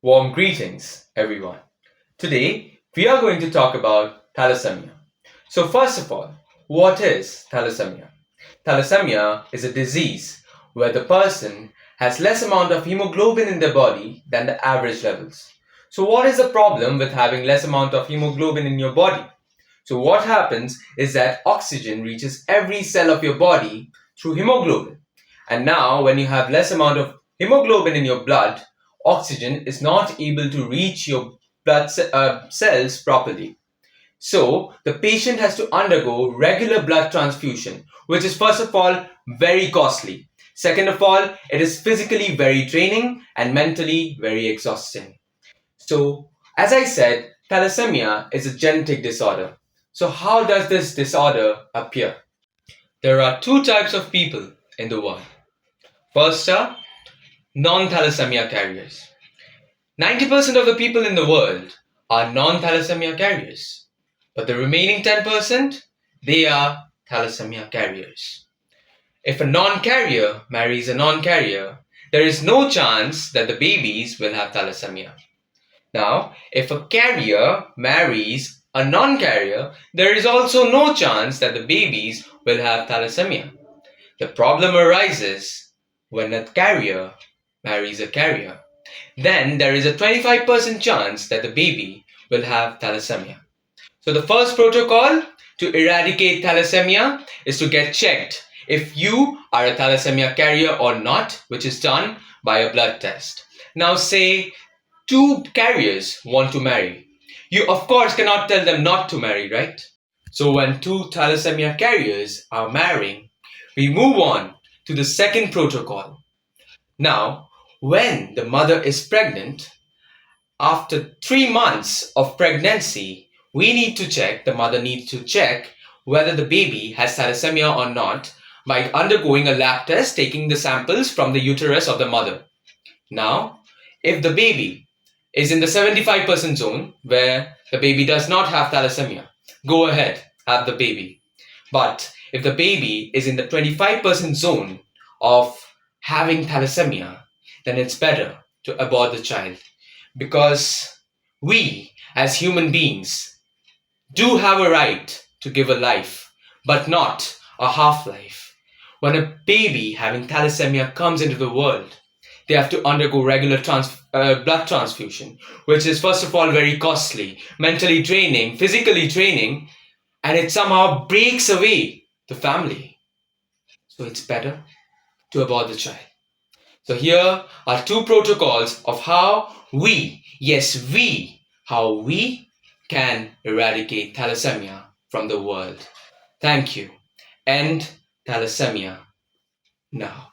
Warm greetings, everyone. Today, we are going to talk about thalassemia. So, first of all, what is thalassemia? Thalassemia is a disease where the person has less amount of hemoglobin in their body than the average levels. So, what is the problem with having less amount of hemoglobin in your body? So, what happens is that oxygen reaches every cell of your body through hemoglobin. And now, when you have less amount of hemoglobin in your blood, oxygen is not able to reach your cells properly. So, the patient has to undergo regular blood transfusion, which is first of all very costly. Second of all, it is physically very draining and mentally very exhausting. So, as I said, thalassemia is a genetic disorder. So, how does this disorder appear? There are two types of people in the world. First are non thalassemia carriers. 90% of the people in the world are non thalassemia carriers, but the remaining 10%, they are thalassemia carriers. If a non carrier marries a non carrier, there is no chance that the babies will have thalassemia. Now, if a carrier marries a non carrier, there is also no chance that the babies will have thalassemia. The problem arises when a carrier marries a carrier. Then there is a 25% chance that the baby will have thalassemia. So, the first protocol to eradicate thalassemia is to get checked if you are a thalassemia carrier or not, which is done by a blood test. Now, say two carriers want to marry. You, of course, cannot tell them not to marry, right? So, when two thalassemia carriers are marrying, we move on to the second protocol. Now, when the mother is pregnant, after 3 months of pregnancy, the mother needs to check whether the baby has thalassemia or not by undergoing a lab test taking the samples from the uterus of the mother. Now, if the baby is in the 75% zone where the baby does not have thalassemia, go ahead, have the baby. But if the baby is in the 25% zone of having thalassemia, then it's better to abort the child because we, as human beings, do have a right to give a life, but not a half life. When a baby having thalassemia comes into the world, they have to undergo regular blood transfusion, which is first of all very costly, mentally draining, physically draining, and it somehow breaks away the family. So it's better to abort the child. So here are two protocols of how we, yes, how we can eradicate thalassemia from the world. Thank you. End thalassemia now.